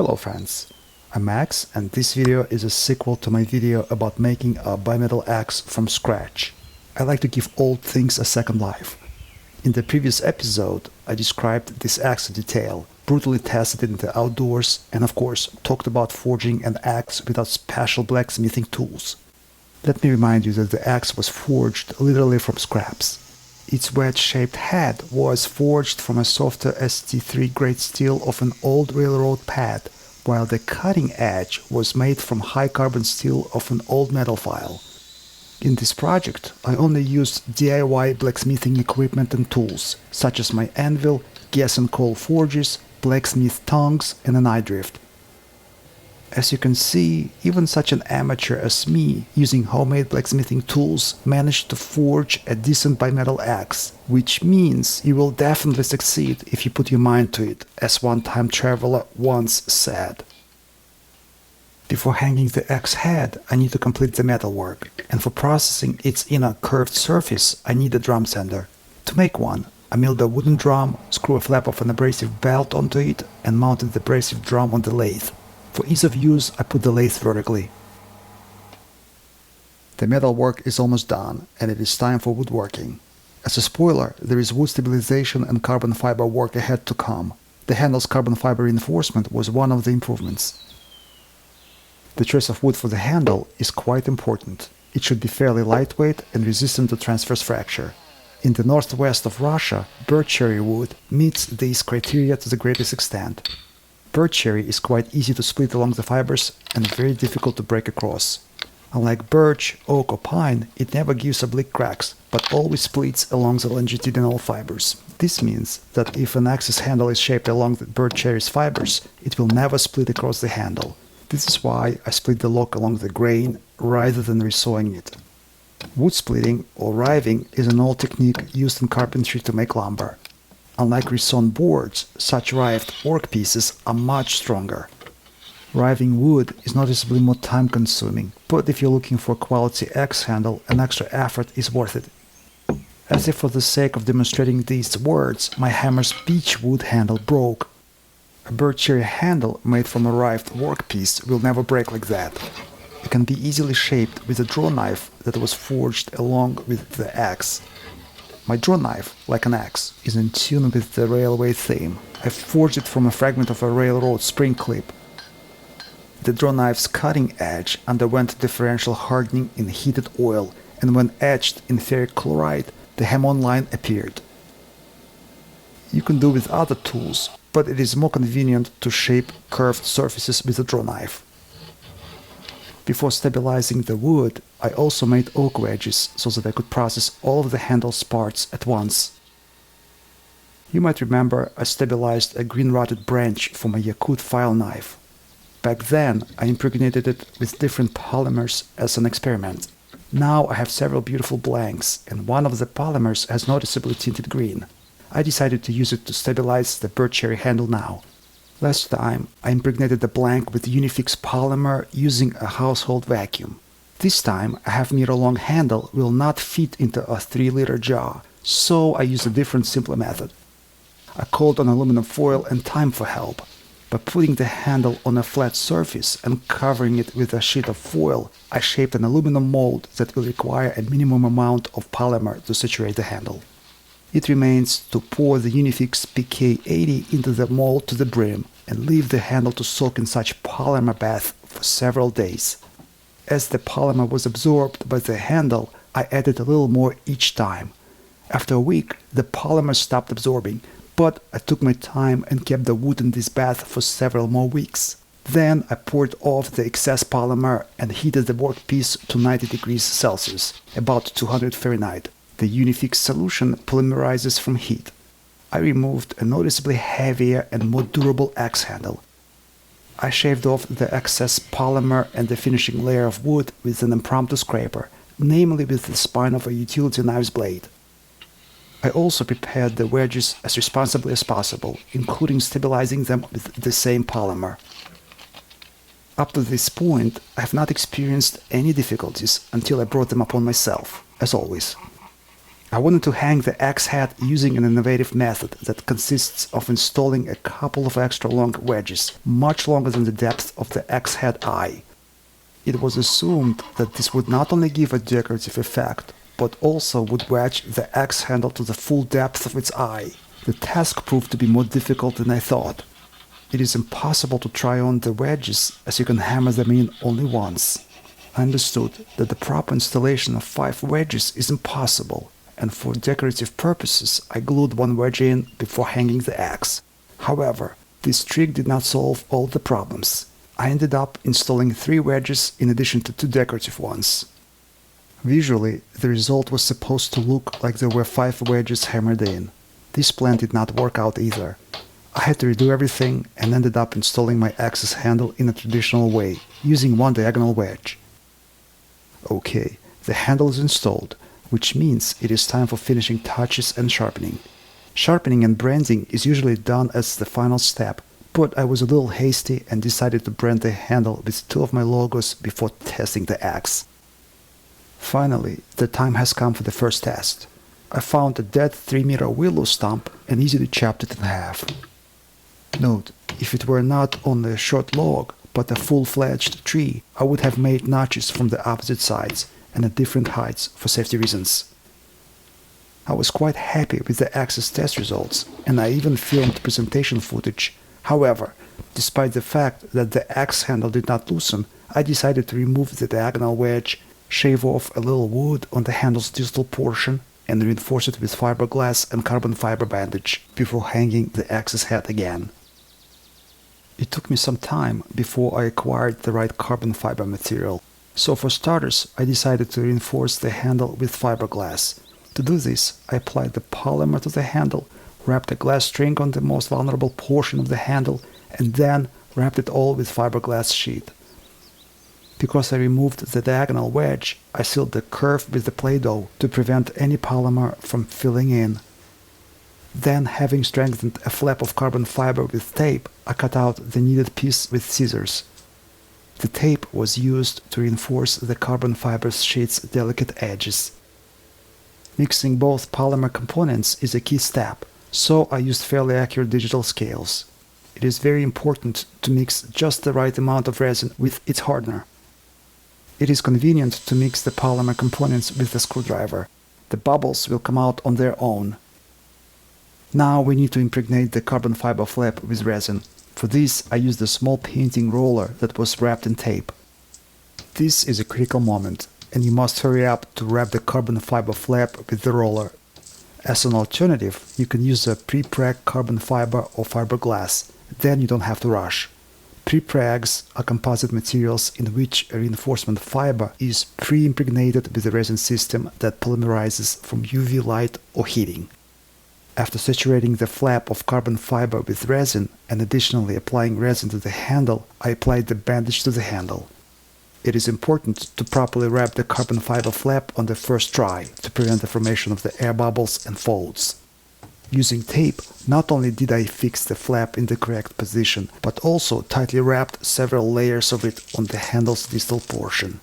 Hello friends, I'm Max and this video is a sequel to my video about making a bimetal axe from scratch. I like to give old things a second life. In the previous episode, I described this axe in detail, brutally tested it in the outdoors, and of course talked about forging an axe without special blacksmithing tools. Let me remind you that the axe was forged literally from scraps. Its wedge-shaped head was forged from a softer ST3 grade steel of an old railroad pad, while the cutting edge was made from high-carbon steel of an old metal file. In this project, I only used DIY blacksmithing equipment and tools, such as my anvil, gas and coal forges, blacksmith tongs, and an eye drift. As you can see, even such an amateur as me, using homemade blacksmithing tools, managed to forge a decent bimetal axe, which means you will definitely succeed if you put your mind to it, as one time traveler once said. Before hanging the axe head, I need to complete the metalwork, and for processing its inner curved surface, I need a drum sander. To make one, I milled a wooden drum, screw a flap of an abrasive belt onto it, and mounted the abrasive drum on the lathe. For ease of use, I put the lathe vertically. The metal work is almost done, and it is time for woodworking. As a spoiler, there is wood stabilization and carbon fiber work ahead to come. The handle's carbon fiber reinforcement was one of the improvements. The choice of wood for the handle is quite important. It should be fairly lightweight and resistant to transverse fracture. In the northwest of Russia, birch cherry wood meets these criteria to the greatest extent. Birch cherry is quite easy to split along the fibers and very difficult to break across. Unlike birch, oak or pine, it never gives oblique cracks, but always splits along the longitudinal fibers. This means that if an axe's handle is shaped along the birch cherry's fibers, it will never split across the handle. This is why I split the lock along the grain rather than resawing it. Wood splitting or riving is an old technique used in carpentry to make lumber. Unlike resawn boards, such rived workpieces are much stronger. Riving wood is noticeably more time-consuming, but if you're looking for a quality axe handle, an extra effort is worth it. As if for the sake of demonstrating these words, my hammer's beechwood handle broke. A birch cherry handle made from a rived workpiece will never break like that. It can be easily shaped with a draw knife that was forged along with the axe. My draw knife, like an axe, is in tune with the railway theme. I forged it from a fragment of a railroad spring clip. The draw knife's cutting edge underwent differential hardening in heated oil, and when etched in ferric chloride, the Hammond line appeared. You can do with other tools, but it is more convenient to shape curved surfaces with a draw knife. Before stabilizing the wood, I also made oak wedges so that I could process all of the handle's parts at once. You might remember I stabilized a green-rotted branch from a Yakut file knife. Back then, I impregnated it with different polymers as an experiment. Now I have several beautiful blanks, and one of the polymers has noticeably tinted green. I decided to use it to stabilize the birch cherry handle now. Last time, I impregnated the blank with Unifix polymer using a household vacuum. This time, a half-meter-long handle will not fit into a 3-liter jar, so I used a different, simpler method. I called on aluminum foil and time for help. By putting the handle on a flat surface and covering it with a sheet of foil, I shaped an aluminum mold that will require a minimum amount of polymer to saturate the handle. It remains to pour the Unifix PK80 into the mold to the brim and leave the handle to soak in such polymer bath for several days. As the polymer was absorbed by the handle, I added a little more each time. After a week, the polymer stopped absorbing, but I took my time and kept the wood in this bath for several more weeks. Then I poured off the excess polymer and heated the workpiece to 90 degrees Celsius, about 200 Fahrenheit. The Unifix solution polymerizes from heat. I removed a noticeably heavier and more durable axe handle. I shaved off the excess polymer and the finishing layer of wood with an impromptu scraper, namely with the spine of a utility knife's blade. I also prepared the wedges as responsibly as possible, including stabilizing them with the same polymer. Up to this point, I have not experienced any difficulties until I brought them upon myself, as always. I wanted to hang the axe head using an innovative method that consists of installing a couple of extra long wedges, much longer than the depth of the axe head eye. It was assumed that this would not only give a decorative effect, but also would wedge the axe handle to the full depth of its eye. The task proved to be more difficult than I thought. It is impossible to try on the wedges, as you can hammer them in only once. I understood that the proper installation of 5 wedges is impossible, and for decorative purposes I glued 1 wedge in before hanging the axe. However, this trick did not solve all the problems. I ended up installing 3 wedges in addition to 2 decorative ones. Visually, the result was supposed to look like there were 5 wedges hammered in. This plan did not work out either. I had to redo everything and ended up installing my axe's handle in a traditional way, using 1 diagonal wedge. Okay, the handle is installed, which means it is time for finishing touches and sharpening. Sharpening and branding is usually done as the final step, but I was a little hasty and decided to brand the handle with 2 of my logos before testing the axe. Finally, the time has come for the first test. I found a dead 3-meter willow stump and easily chopped it in half. Note, if it were not only a short log, but a full-fledged tree, I would have made notches from the opposite sides and at different heights for safety reasons. I was quite happy with the axe's test results, and I even filmed presentation footage. However, despite the fact that the axe handle did not loosen, I decided to remove the diagonal wedge, shave off a little wood on the handle's distal portion, and reinforce it with fiberglass and carbon fiber bandage before hanging the axe's head again. It took me some time before I acquired the right carbon fiber material, so for starters I decided to reinforce the handle with fiberglass. To do this, I applied the polymer to the handle, wrapped a glass string on the most vulnerable portion of the handle, and then wrapped it all with fiberglass sheath. Because I removed the diagonal wedge, I sealed the curve with the Play-Doh to prevent any polymer from filling in. Then, having strengthened a flap of carbon fiber with tape, I cut out the needed piece with scissors. The tape was used to reinforce the carbon fiber sheet's delicate edges. Mixing both polymer components is a key step, so I used fairly accurate digital scales. It is very important to mix just the right amount of resin with its hardener. It is convenient to mix the polymer components with the screwdriver. The bubbles will come out on their own. Now we need to impregnate the carbon fiber flap with resin. For this, I used a small painting roller that was wrapped in tape. This is a critical moment, and you must hurry up to wrap the carbon fiber flap with the roller. As an alternative, you can use a pre-preg carbon fiber or fiberglass. Then you don't have to rush. Pre-pregs are composite materials in which a reinforcement fiber is pre-impregnated with a resin system that polymerizes from UV light or heating. After saturating the flap of carbon fiber with resin and additionally applying resin to the handle, I applied the bandage to the handle. It is important to properly wrap the carbon fiber flap on the first try to prevent the formation of the air bubbles and folds. Using tape, not only did I fix the flap in the correct position, but also tightly wrapped several layers of it on the handle's distal portion.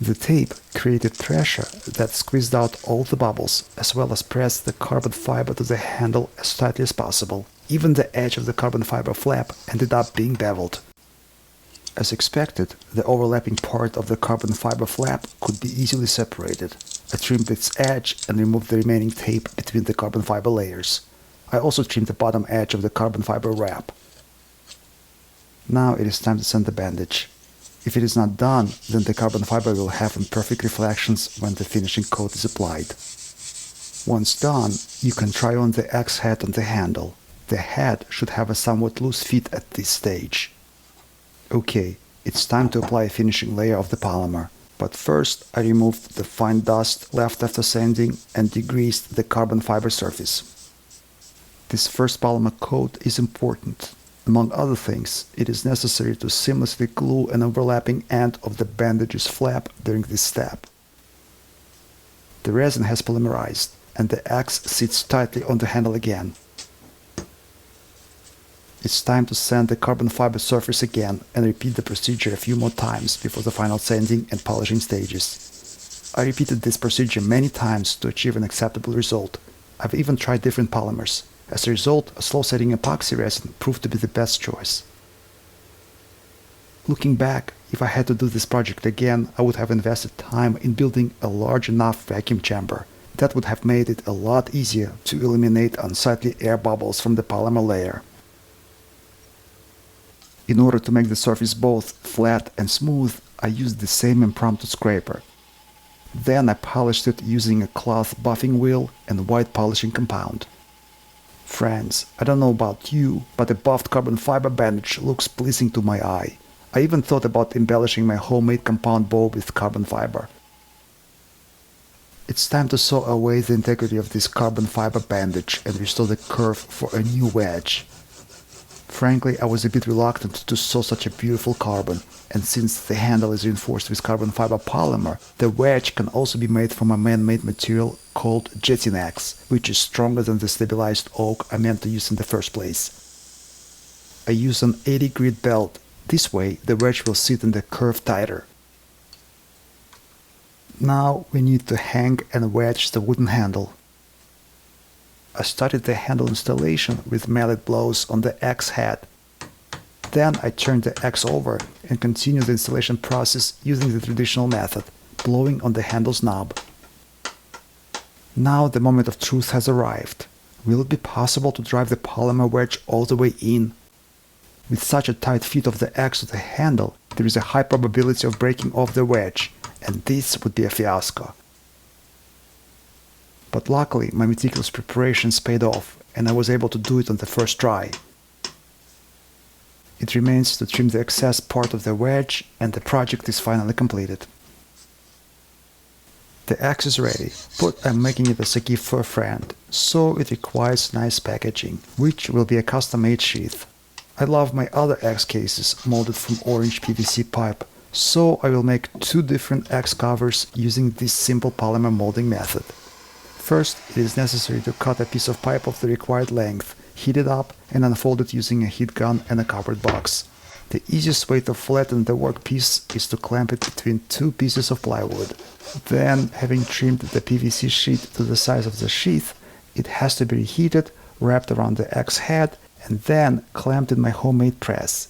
The tape created pressure that squeezed out all the bubbles, as well as pressed the carbon fiber to the handle as tightly as possible. Even the edge of the carbon fiber flap ended up being beveled. As expected, the overlapping part of the carbon fiber flap could be easily separated. I trimmed its edge and removed the remaining tape between the carbon fiber layers. I also trimmed the bottom edge of the carbon fiber wrap. Now it is time to sand the bandage. If it is not done, then the carbon fiber will have imperfect reflections when the finishing coat is applied. Once done, you can try on the axe head on the handle. The head should have a somewhat loose fit at this stage. Okay, it's time to apply a finishing layer of the polymer. But first, I removed the fine dust left after sanding and degreased the carbon fiber surface. This first polymer coat is important. Among other things, it is necessary to seamlessly glue an overlapping end of the bandage's flap during this step. The resin has polymerized, and the axe sits tightly on the handle again. It's time to sand the carbon fiber surface again and repeat the procedure a few more times before the final sanding and polishing stages. I repeated this procedure many times to achieve an acceptable result. I've even tried different polymers. As a result, a slow-setting epoxy resin proved to be the best choice. Looking back, if I had to do this project again, I would have invested time in building a large enough vacuum chamber. That would have made it a lot easier to eliminate unsightly air bubbles from the polymer layer. In order to make the surface both flat and smooth, I used the same impromptu scraper. Then I polished it using a cloth buffing wheel and white polishing compound. Friends, I don't know about you, but a buffed carbon fiber bandage looks pleasing to my eye. I even thought about embellishing my homemade compound bow with carbon fiber. It's time to saw away the integrity of this carbon fiber bandage and restore the curve for a new wedge. Frankly, I was a bit reluctant to saw such a beautiful carbon, and since the handle is reinforced with carbon fiber polymer, the wedge can also be made from a man-made material called Jettinex, which is stronger than the stabilized oak I meant to use in the first place. I use an 80 grit belt. This way, the wedge will sit in the curve tighter. Now we need to hang and wedge the wooden handle. I started the handle installation with mallet blows on the X head. Then I turned the X over and continued the installation process using the traditional method, blowing on the handle's knob. Now the moment of truth has arrived. Will it be possible to drive the polymer wedge all the way in? With such a tight fit of the X to the handle, there is a high probability of breaking off the wedge, and this would be a fiasco. But luckily, my meticulous preparations paid off, and I was able to do it on the first try. It remains to trim the excess part of the wedge, and the project is finally completed. The X is ready, but I'm making it as a gift for a friend, so it requires nice packaging, which will be a custom-made sheath. I love my other X cases molded from orange PVC pipe, so I will make two different X covers using this simple polymer molding method. First, it is necessary to cut a piece of pipe of the required length, heat it up, and unfold it using a heat gun and a covered box. The easiest way to flatten the workpiece is to clamp it between two pieces of plywood. Then, having trimmed the PVC sheet to the size of the sheath, it has to be reheated, wrapped around the X head, and then clamped in my homemade press.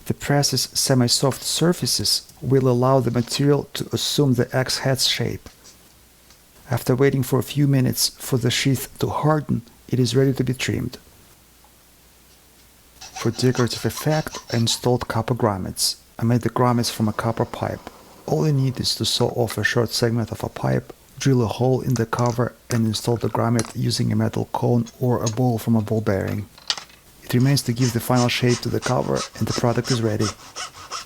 The press's semi-soft surfaces will allow the material to assume the X head's shape. After waiting for a few minutes for the sheath to harden, it is ready to be trimmed. For decorative effect, I installed copper grommets. I made the grommets from a copper pipe. All you need is to saw off a short segment of a pipe, drill a hole in the cover, and install the grommet using a metal cone or a ball from a ball bearing. It remains to give the final shape to the cover, and the product is ready.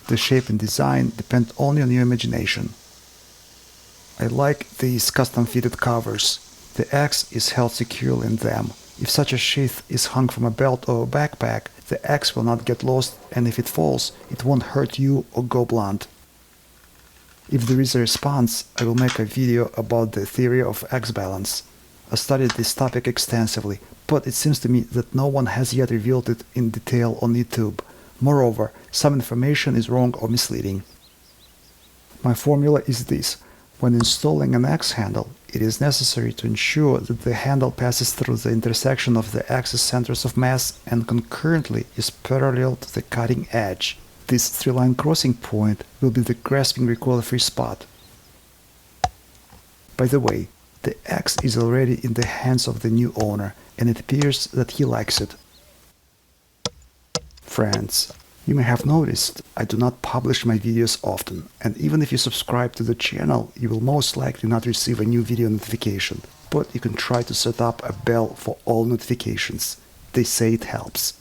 The shape and design depend only on your imagination. I like these custom-fitted covers. The X is held securely in them. If such a sheath is hung from a belt or a backpack, the X will not get lost, and if it falls, it won't hurt you or go blunt. If there is a response, I will make a video about the theory of X balance. I studied this topic extensively, but it seems to me that no one has yet revealed it in detail on YouTube. Moreover, some information is wrong or misleading. My formula is this. When installing an X handle, it is necessary to ensure that the handle passes through the intersection of the X's centers of mass and concurrently is parallel to the cutting edge. This three-line crossing point will be the grasping recoil-free spot. By the way, the X is already in the hands of the new owner, and it appears that he likes it. Friends, you may have noticed I do not publish my videos often, and even if you subscribe to the channel, you will most likely not receive a new video notification, but you can try to set up a bell for all notifications. They say it helps.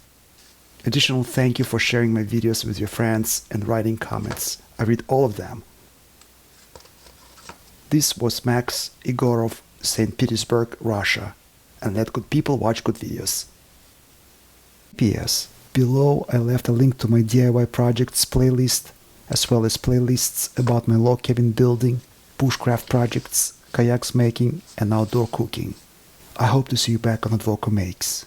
Additional thank you for sharing my videos with your friends and writing comments. I read all of them. This was Max Igorov, St. Petersburg, Russia. And let good people watch good videos. P.S. Below I left a link to my DIY projects playlist, as well as playlists about my log cabin building, bushcraft projects, kayaks making, and outdoor cooking. I hope to see you back on Advoko Makes.